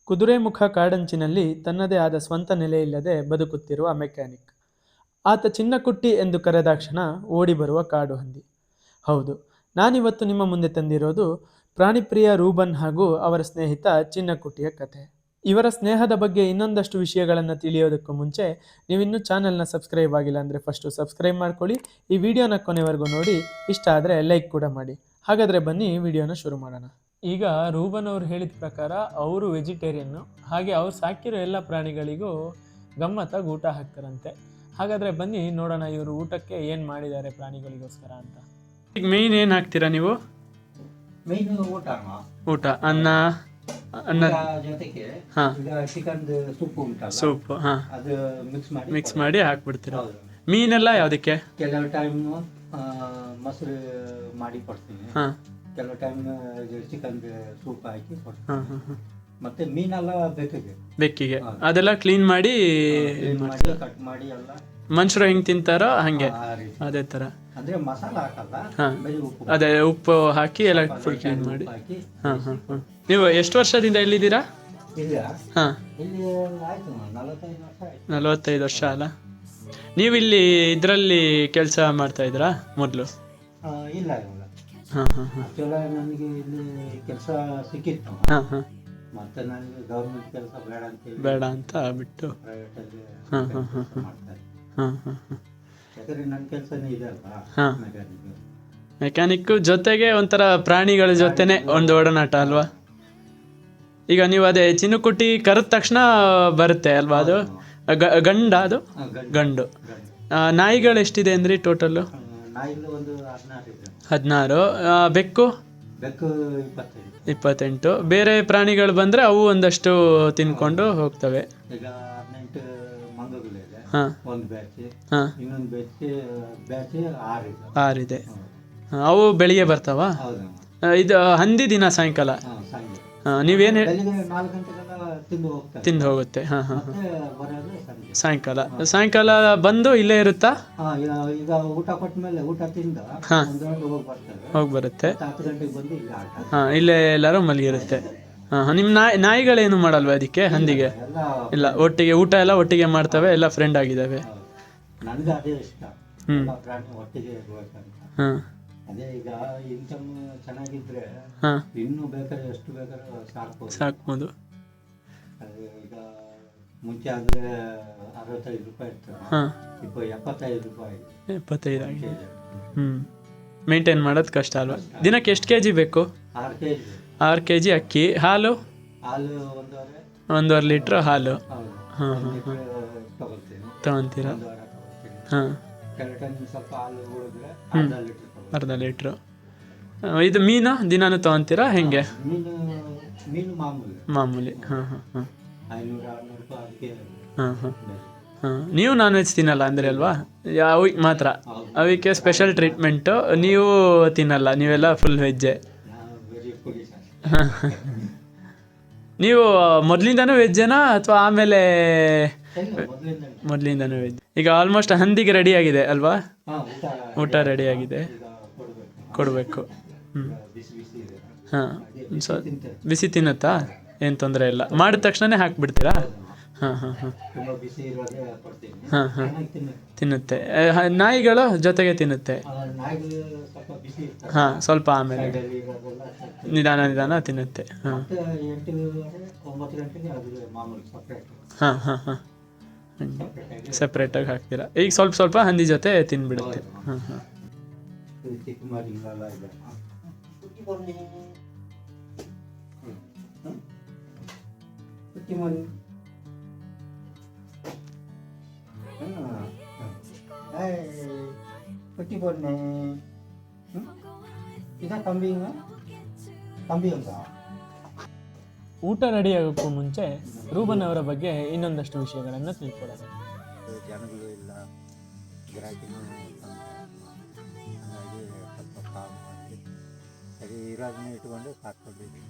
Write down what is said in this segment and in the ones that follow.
ಕುದುರೆಮುಖ ಕಾಡಂಚಿನಲ್ಲಿ ತನ್ನದೇ ಆದ ಸ್ವಂತ ನೆಲೆಯಿಲ್ಲದೆ ಬದುಕುತ್ತಿರುವ ಮೆಕ್ಯಾನಿಕ್. ಆತ ಚಿನ್ನಕುಟ್ಟಿ ಎಂದು ಕರೆದಾಕ್ಷಣ ಓಡಿ ಬರುವ ಕಾಡು ಹಂದಿ. ಹೌದು, ನಾನಿವತ್ತು ನಿಮ್ಮ ಮುಂದೆ ತಂದಿರೋದು ಪ್ರಾಣಿಪ್ರಿಯ ರೂಬನ್ ಹಾಗೂ ಅವರ ಸ್ನೇಹಿತ ಚಿನ್ನಕುಟ್ಟಿಯ ಕಥೆ. ಇವರ ಸ್ನೇಹದ ಬಗ್ಗೆ ಇನ್ನೊಂದಷ್ಟು ವಿಷಯಗಳನ್ನು ತಿಳಿಯೋದಕ್ಕೂ ಮುಂಚೆ ನೀವಿನ್ನೂ ಚಾನಲ್ನ ಸಬ್ಸ್ಕ್ರೈಬ್ ಆಗಿಲ್ಲ ಅಂದರೆ ಫಸ್ಟು ಸಬ್ಸ್ಕ್ರೈಬ್ ಮಾಡ್ಕೊಳ್ಳಿ. ಈ ವಿಡಿಯೋನ ಕೊನೆವರೆಗೂ ನೋಡಿ, ಇಷ್ಟ ಆದರೆ ಲೈಕ್ ಕೂಡ ಮಾಡಿ. ಹಾಗಾದರೆ ಬನ್ನಿ ವಿಡಿಯೋನ ಶುರು ಮಾಡೋಣ. ಈಗ ರೂಬನ್ ಅವ್ರು ಹೇಳಿದ ಪ್ರಕಾರ ಅವರು ವೆಜಿಟೇರಿಯನ್ನು, ಹಾಗೆ ಅವ್ರು ಸಾಕಿರೋ ಎಲ್ಲ ಪ್ರಾಣಿಗಳಿಗೂ ಗಮ್ಮತ್ತಾಗಿ ಊಟ ಹಾಕ್ತಾರಂತೆ. ಹಾಗಾದರೆ ಬನ್ನಿ ನೋಡೋಣ ಇವರು ಊಟಕ್ಕೆ ಏನು ಮಾಡಿದ್ದಾರೆ ಪ್ರಾಣಿಗಳಿಗೋಸ್ಕರ ಅಂತ. ಈಗ ಮೇಯ್ನ್ ಏನು ಹಾಕ್ತೀರಾ ನೀವು? ಮೇನ್ ಊಟ ಅನ್ನ ಜೊತೆಗೆ ಹಾಂ ಚಿಕನ್ ಸೂಪ್ ಉಂಟಲ್ಲ, ಸೂಪ್ ಹಾಂ ಅದು ಮಿಕ್ಸ್ ಮಾಡಿ ಹಾಕ್ಬಿಡ್ತೀರಾ. ಮೀನೆಲ್ಲ ಯಾವುದಕ್ಕೆ? ಕೆಲವು ಟೈಮ್ ಮೊಸರು ಮಾಡಿ ಕೊಡ್ತೀನಿ, ಹಾಂ ಕೆಲವು ಟೈಮ್ ಚಿಕನ್ ಸೂಪ್ ಹಾಕಿ ಕೊಡ್ತೀನಿ. ಹಾಂ ಹಾಂ ಹಾಂ ಮತ್ತೆ ಮೀನೆಲ್ಲ ಬೆಕ್ಕಿಗೆ ಅದೆಲ್ಲ ಕ್ಲೀನ್ ಮಾಡಿ ಕಟ್ ಮಾಡಿ ಎಲ್ಲ ಮನುಷ್ಯರು ಹೆಂಗೆ ತಿಂತಾರೋ ಹಾಗೆ ಆ ರೀತಿ. ಅದೇ ಥರ. ಅಂದ್ರೆ ಮಸಾಲ ಹಾಕಲ್ಲ, ಹಾಂ ಬರೀ ಉಪ್ಪು ಅದೇ ಉಪ್ಪು ಹಾಕಿ ಎಲ್ಲ ಫುಲ್ ಕ್ಲೀನ್ ಮಾಡಿ. ಹಾಕಿ. ಹಾಂ ಹಾಂ ಹಾಂ. ನೀವು ಎಷ್ಟು ವರ್ಷದಿಂದ ಇಲ್ಲಿದ್ದೀರಾ? ಇಲ್ಲ, ಹಾಂ ಇಲ್ಲಿ ಆಯ್ತು 45 ವರ್ಷ ಆಯ್ತು. 45 ವರ್ಷ ಅಲ್ಲ. ನೀವು ಇಲ್ಲಿ ಇದರಲ್ಲಿ ಕೆಲಸ ಮಾಡ್ತಾ ಇದ್ರಾ ಮೊದಲು? ಇಲ್ಲ ಇವಾಗ ಹಾಂ ಹಾಂ ಹಾಂ ಆಕ್ಚುಲಿ ನನಗೆ ಇಲ್ಲಿ ಕೆಲಸ ಸಿಕ್ಕಿತ್ತು, ಹಾಂ ಹಾಂ ಮತ್ತೆ ನನಗೆ ಗೌರ್ಮೆಂಟ್ ಕೆಲಸ ಬೇಡ ಅಂತೇಳಿ ಬೇಡ ಅಂತ ಬಿಟ್ಟು ಪ್ರೈವೇಟ್ ಅಲ್ಲಿ ಹಾಂ ಹಾಂ ಹಾಂ ಹಾಂ ಮಾಡ್ತಾರೆ. ಹಾಂ ಹಾಂ ಹಾಂ. ಯಾಕಂದ್ರೆ ನನ್ನ ಕೆಲಸನೇ ಇದೆ ಅಲ್ವಾ, ಹಾಂ ಮೆಕ್ಯಾನಿಕ್. ಮೆಕ್ಯಾನಿಕ್ಕು ಜೊತೆಗೆ ಒಂಥರ ಪ್ರಾಣಿಗಳ ಜೊತೆನೆ ಒಂದು ಒಡನಾಟ ಅಲ್ವಾ. ಈಗ ನೀವು ಅದೇ ಚಿನ್ನುಕುಟ್ಟಿ ಕರೆದ ತಕ್ಷಣ ಬರುತ್ತೆ ಅಲ್ವಾ ಅದು? ಗಂಡ ಅದು? ಗಂಡು. ನಾಯಿಗಳು ಎಷ್ಟಿದೆ ಅಂದ್ರಿ ಟೋಟಲ್ಲು? ನಾಯಿಗಳು ಒಂದು 16 ಇದೆ. 16. ಬೆಕ್ಕು? ಬೆಕ್ಕು 25. 28. ಬೇರೆ ಪ್ರಾಣಿಗಳು ಬಂದರೆ ಅವು ಒಂದಷ್ಟು ತಿನ್ಕೊಂಡು ಹೋಗ್ತವೆ. ಈಗ 18 ಮಂಗಗಳಿದೆ, ಹಾಂ ಒಂದು ಬ್ಯಾಚ್. ಹಾಂ ಇನ್ನೊಂದು ಬ್ಯಾಚ್ 6 ಇದೆ. 6 ಇದೆ. ಅವು ಬೆಳಿಗ್ಗೆ ಬರ್ತಾವ? ಹೌದು. ಇದು ಹಂದಿ ದಿನ ಸಾಯಂಕಾಲ ಸಂಜೆ ನೀವೇನು ಬೆಳಿಗ್ಗೆ 4 ಗಂಟೆಗೆಲ್ಲ ತಿಂದು ಹೋಗ್ತಾರೆ, ತಿಂದು ಹೋಗುತ್ತೆ. ಹಾಂ ಹಾಂ ಹಾಂ. ಮತ್ತೆ ಬರೋದು ಸಂಜೆ ಸಾಯಂಕಾಲ ಬಂದು ಇಲ್ಲೇ ಇರುತ್ತಾ? ಈಗ ಊಟ ಕೊಟ್ಟ ಮೇಲೆ ಊಟ ತಿಂದ ಹಾಂ ಒಂದು ರೌಂಡ್ ಹೋಗಿ ಬರ್ತಾರೆ, ಹೋಗಿ ಬರುತ್ತೆ. 10 ಗಂಟೆಗೆ ಬಂದು ಇಲ್ಲಿ ಆಟ ಹಾಂ ಇಲ್ಲೇ ಎಲ್ಲರೂ ಮಲಗಿರುತ್ತೆ. ಹಾಂ ಹಾಂ. ನಿಮ್ಮ ನಾಯಿಗಳೇನು ಮಾಡಲ್ವ ಅದಕ್ಕೆ, ಹಂದಿಗೆ? ಎಲ್ಲ. ಇಲ್ಲ, ಒಟ್ಟಿಗೆ ಊಟ ಎಲ್ಲ ಒಟ್ಟಿಗೆ ಮಾಡ್ತವೆ, ಎಲ್ಲ ಫ್ರೆಂಡ್ ಆಗಿದ್ದಾವೆ. ನನಗೆ ಅದೇ ಇಷ್ಟ, ಹ್ಞೂ ಎಲ್ಲ ಪ್ರಾಣಿ ಒಟ್ಟಿಗೆ ಇರ್ಬೇಕಂತ. ಹಾಂ ಅದೇ ಈಗ ಇನ್ಕಮ್ ಚೆನ್ನಾಗಿದ್ರೆ ಹಾಂ ಇನ್ನೂ ಬೇಕಾದ್ರೆ ಎಷ್ಟು ಬೇಕಾದ್ರೂ ಸಾಕ್ಬೋದು. ಅದೇ ಈಗ ಮುಂಚೆ ಆದರೆ 65 ರೂಪಾಯಿ ಇರ್ತದೆ, ಹಾಂ இப்போ 75 ರೂಪಾಯಿ 75 ಆಗಿದೆ. ಕೆಜಿ. ಹ್ಞೂ ಮೇಂಟೈನ್ ಮಾಡೋದು ಕಷ್ಟ ಅಲ್ವಾ. ದಿನಕ್ಕೆ ಎಷ್ಟು ಕೆ ಜಿ ಬೇಕು? 6 ಕೆಜಿ 6 ಕೆ ಜಿ ಅಕ್ಕಿ. ಹಾಲು? ಹಾಲು 1.5 ಲೀಟ್ರ್ ಹಾಲು. ಹೌದು, ಹಾಂ 1 ಹಾಂ ಹಾಂ ಲೀಟ್ರ್ ತಗೊಳ್ತೀನಿ, ತೊಗೊತೀರಾ? 1 ವಾರ ತಗೊಳ್ತೀನಿ. ಹಾಂ ಕೆಲವು ಟೈಮ್ ಸ್ವಲ್ಪ ಹಾಲು ಉಳಿದ್ರೆ ಹ್ಮ್. 1/2 ಲೀಟ್ರ್ ತಗೊಳ್ತೀನಿ. 1/2 ಲೀಟ್ರು. ಇದು ಮೀನು ದಿನಾನು ತೊಗೊತೀರಾ ಹೆಂಗೆ? ಮೀನು ಮಾಮೂಲಿ. ಹಾಂ ಹಾಂ ಹಾಂ 500-600 ರೂಪಾಯಿ ಅದಕ್ಕೆ ಹಾಂ ಹಾಂ ಹಾಂ. ನೀವು ನಾನ್ ವೆಜ್ ತಿನ್ನಲ್ಲ ಅಂದರೆ ಅಲ್ವಾ? ಅವಿಗೆ ಮಾತ್ರ, ಅವಕ್ಕೆ ಸ್ಪೆಷಲ್ ಟ್ರೀಟ್ಮೆಂಟು. ನೀವು ತಿನ್ನಲ್ಲ, ನೀವೆಲ್ಲ ಫುಲ್ ವೆಜ್ಜೆ. ನಾವು ವೆರಿ ಪೊಲೀಸ್. ನೀವು ಮೊದಲಿಂದನೂ ವೆಜ್ಜೇನಾ ಅಥವಾ ಆಮೇಲೆ? ಮೊದಲಿಂದ ಮೊದಲಿಂದನೂ ವೆಜ್. ಈಗ ಆಲ್ಮೋಸ್ಟ್ ಹಂದಿಗೆ ರೆಡಿ ಆಗಿದೆ ಅಲ್ವಾ? ಊಟ ರೆಡಿ ಆಗಿದೆ, ಕೊಡಬೇಕು. ಹ್ಞೂ ಬಿಸಿ ಬಿಸಿ ಇದೆ. ಹಾಂ ಬಿಸಿ ತಿನ್ನುತ್ತಾ? ಏನು ತೊಂದರೆ ಇಲ್ಲ, ಮಾಡಿದ ತಕ್ಷಣನೇ ಹಾಕ್ಬಿಡ್ತೀರಾ? ಹಾಂ ಹಾಂ ಹಾಂ ತುಂಬ ಬಿಸಿ ಇರೋದೇ ಕೊಡ್ತೀನಿ. ಹಾಂ ಹಾಂ ಚೆನ್ನಾಗಿ ತಿನ್ನುತ್ತೆ. ನಾಯಿಗಳು ಜೊತೆಗೆ ತಿನ್ನುತ್ತೆ? ನಾಯಿಗಳು ಸ್ವಲ್ಪ ಬಿಸಿ ಇರ್ತದೆ, ಹಾಂ ಸ್ವಲ್ಪ ಆಮೇಲೆ ಸೈಡಲ್ಲಿ ಇರೋದೆಲ್ಲ ಸ್ವಲ್ಪ. ನಿಧಾನ ತಿನ್ನುತ್ತೆ. ಹಾಂ ಮತ್ತೆ 8-9 ಗಂಟೆಗೆ ಅದು ಮಾಮೂಲಿ ಸಪ್ರೇಟ್ ಹಾಂ ಹಾಂ ಹಾಂ ಸಪ್ರೇಟಾಗಿ ಹಾಕ್ತೀರಾ. ಈಗ ಸ್ವಲ್ಪ ಹಂದಿ ಜೊತೆ ತಿನ್ಬಿಡುತ್ತೆ. ಹಾಂ ಹಾಂ ಚಿಕ್ಕ ಮರಿಗಳೆಲ್ಲ ಇದೆ. ಕುಟ್ಟಿ ಮರಿ ಕುಟ್ಟಿ ಬನ್ನಿ. ಇದ ಕಂಬಿ ಅಂತ. ಊಟ ರೆಡಿ ಆಗೋಕ್ಕೂ ಮುಂಚೆ ರೂಬನ್ ಅವರ ಬಗ್ಗೆ ಇನ್ನೊಂದಷ್ಟು ವಿಷಯಗಳನ್ನು ತಿಳ್ಕೊಳ್ಳೋಣ. ಜನಗಳು ಇಲ್ಲ, ಗಿರಾಕಿನೂ ಹಾಗಾಗಿ ಸ್ವಲ್ಪ ಪ್ರಾಬ್ಲಮ್ ಆಗಿ ಸರಿ ಇರೋದನ್ನ ಇಟ್ಕೊಂಡು ಸಾಕ್ಕೊಂಡಿದ್ವಿ.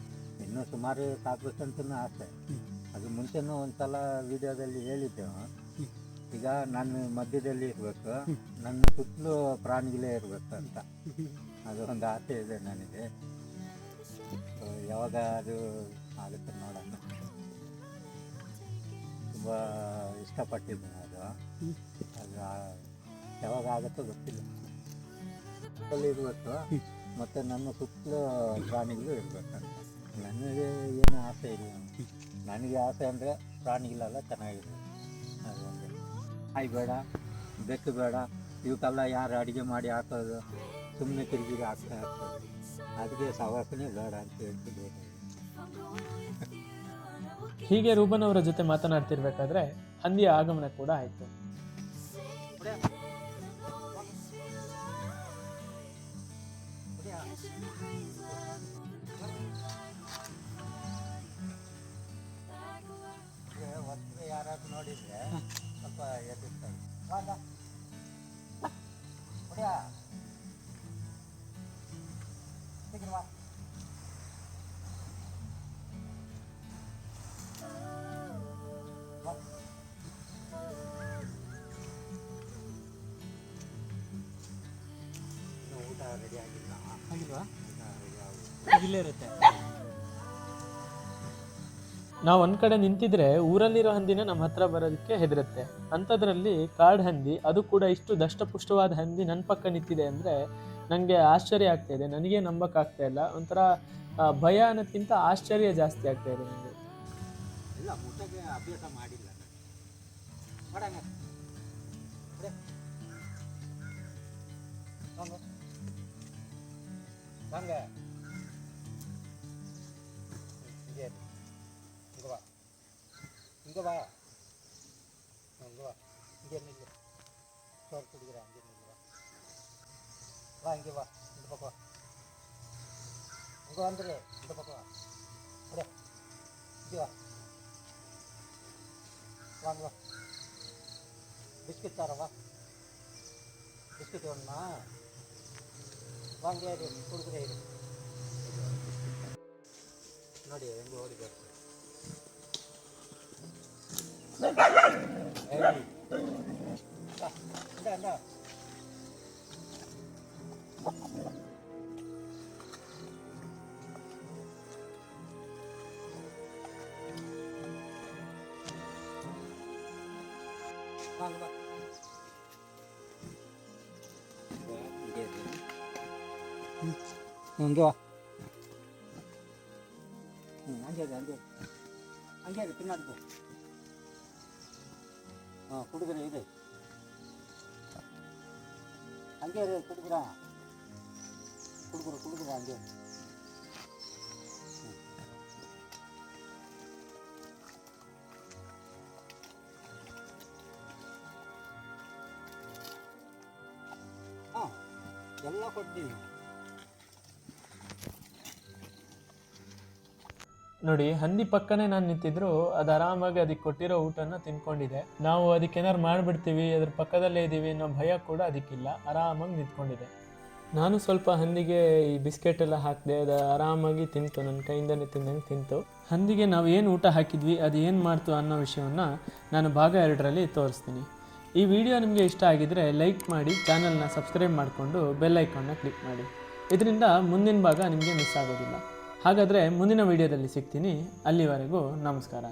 ಇನ್ನೂ ಸುಮಾರು ಸಾಕ್ಬೇಕಂತನೂ ಆಸೆ. ಅದು ಮುಂಚೆನೂ ಒಂದು ಸಲ ವಿಡಿಯೋದಲ್ಲಿ ಹೇಳಿದ್ದೆವು. ಈಗ ನಾನು ಮಧ್ಯದಲ್ಲಿ ಇರಬೇಕು, ನನ್ನ ಸುತ್ತಲೂ ಪ್ರಾಣಿಗಳೇ ಇರಬೇಕು ಅಂತ ಅದು ಒಂದು ಆಸೆ ಇದೆ ನನಗೆ. ಯಾವಾಗ ಅದು ಆಗುತ್ತೆ ನೋಡೋಣ. ಇಷ್ಟಪಟ್ಟಿದ್ದೀನಿ ಅದು. ಅದು ಯಾವಾಗ ಆಗುತ್ತೋ ಗೊತ್ತಿಲ್ಲ. ಅಲ್ಲಿ ಇರಬೇಕು ಮತ್ತು ನನ್ನ ಸುತ್ತಲೂ ಪ್ರಾಣಿಗಳು ಇರಬೇಕಂತ ನನಗೆ ಏನು ಆಸೆ ಇಲ್ಲ. ನನಗೆ ಆಸೆ ಅಂದರೆ ಪ್ರಾಣಿಗಳೆಲ್ಲ ಚೆನ್ನಾಗಿದೆ. ಅದು ಒಂದು ನಾಯಿ ಬೇಡ, ಬೆಕ್ಕು ಬೇಡ, ಇವಕ್ಕೆಲ್ಲ ಯಾರು ಅಡುಗೆ ಮಾಡಿ ಹಾಕೋದು, ಸುಮ್ಮನೆ ಕಿರಿಕಿರಿ ಆಗ್ತಾ ಇರ್ತದೆ. ಅದಕ್ಕೆ ಸವಾಸನೆ ಬೇಡ ಅಂತ ಹೇಳ್ತಿದ್ದೆ. ಹೀಗೆ ರೂಬನ್ ಅವರ ಜೊತೆ ಮಾತನಾಡ್ತಿರ್ಬೇಕಾದ್ರೆ ಹಂದಿಯ ಆಗಮನ ಕೂಡ ಆಯಿತು. ಯಾರಾದ್ರೂ ನೋಡಿದ್ರೆ ಸ್ವಲ್ಪ ಎದುರ್ತಾರೆ. ಊಟ ರೆಡಿ ಆಗಿಲ್ವಾ? ಇಲ್ಲೇ ಇರುತ್ತೆ. ನಾವು ಒಂದ್ ಕಡೆ ನಿಂತಿದ್ರೆ ಊರಲ್ಲಿರೋ ಹಂದಿನ ನಮ್ಮ ಹತ್ರ ಬರೋದಕ್ಕೆ ಹೆದರುತ್ತೆ. ಅಂಥದ್ರಲ್ಲಿ ಕಾಡು ಹಂದಿ, ಅದು ಕೂಡ ಇಷ್ಟು ದಷ್ಟಪುಷ್ಟವಾದ ಹಂದಿ ನನ್ನ ಪಕ್ಕ ನಿಂತಿದೆ ಅಂದರೆ ನನಗೆ ಆಶ್ಚರ್ಯ ಆಗ್ತಾ ಇದೆ. ನನಗೆ ನಂಬಕ್ಕಾಗ್ತಾ ಇಲ್ಲ. ಒಂಥರ ಭಯ ಅನ್ನೋದಕ್ಕಿಂತ ಆಶ್ಚರ್ಯ ಜಾಸ್ತಿ ಆಗ್ತಾ ಇದೆ ನನಗೆ. ಇಲ್ಲ, ಊಟಕ್ಕೆ ಅಭ್ಯಾಸ ಮಾಡಿಲ್ಲ. ಹಿಂಗೆ ಬಾ, ಹಿಂಗೆ ನಿಲ್ಲ, ಸೋರ್ ಕುಡಿದ್ರೆ ಹಂಗೆ ನಿಲ್ಲ, ಬಾ ಹಿಂಗೆ ಬಾ, ಇಂದ ಪಕ್ಕ ಹಿಂಗೆ ಅಂದ್ರೆ ಇಂದ ಪಕ್ಕ ಅದೇ ಹಿಂಗೆ ಬಾ ಬಾ ಬಿಸ್ಕಿಟ್ ತಾರವಾ, ಬಿಸ್ಕಿಟ್ ಒಣ್ಣ ವಾಂಗೆ ಇರಿ, ಕುಡಿದ್ರೆ ಇರಿ ನೋಡಿ ಹೆಂಗೆ ಓಡಿಬೇಕು. ಹಂಗೆ ಹಂಗೆ ತಿನ್ನೋದು. ಹಾಂ, ಕುಡಿದ್ರೆ ಇದೆ ಹಂಗೆ ಕುಡಿದ್ರ ಹಂಗೆ. ಹಾಂ, ಎಲ್ಲ ಕೊಡ್ತೀನಿ. ನೋಡಿ, ಹಂದಿ ಪಕ್ಕನೇ ನಾನು ನಿಂತಿದ್ರು ಅದು ಆರಾಮಾಗಿ ಅದಕ್ಕೆ ಕೊಟ್ಟಿರೋ ಊಟನ ತಿನ್ಕೊಂಡಿದೆ. ನಾವು ಅದಕ್ಕೆ ಏನಾರು ಮಾಡಿಬಿಡ್ತೀವಿ, ಅದ್ರ ಪಕ್ಕದಲ್ಲೇ ಇದ್ದೀವಿ ಅನ್ನೋ ಭಯ ಕೂಡ ಅದಕ್ಕಿಲ್ಲ, ಆರಾಮಾಗಿ ನಿಂತ್ಕೊಂಡಿದೆ. ನಾನು ಸ್ವಲ್ಪ ಹಂದಿಗೆ ಈ ಬಿಸ್ಕೆಟ್ ಎಲ್ಲ ಹಾಕಿದೆ, ಅದು ಆರಾಮಾಗಿ ತಿಂತು, ನನ್ನ ಕೈಯಿಂದನೇ ತಿಂದಂಗೆ ತಿಂತು. ಹಂದಿಗೆ ನಾವು ಏನು ಊಟ ಹಾಕಿದ್ವಿ, ಅದು ಏನು ಮಾಡ್ತು ಅನ್ನೋ ವಿಷಯವನ್ನು ನಾನು ಭಾಗ 2ರಲ್ಲಿ ತೋರಿಸ್ತೀನಿ. ಈ ವಿಡಿಯೋ ನಿಮಗೆ ಇಷ್ಟ ಆಗಿದ್ದರೆ ಲೈಕ್ ಮಾಡಿ, ಚಾನಲ್ನ ಸಬ್ಸ್ಕ್ರೈಬ್ ಮಾಡಿಕೊಂಡು ಬೆಲ್ ಐಕಾನ್ನ ಕ್ಲಿಕ್ ಮಾಡಿ. ಇದರಿಂದ ಮುಂದಿನ ಭಾಗ ನಿಮಗೆ ಮಿಸ್ ಆಗೋದಿಲ್ಲ. ಹಾಗಾದರೆ ಮುಂದಿನ ವಿಡಿಯೋದಲ್ಲಿ ಸಿಗ್ತೀನಿ. ಅಲ್ಲಿವರೆಗೂ ನಮಸ್ಕಾರ.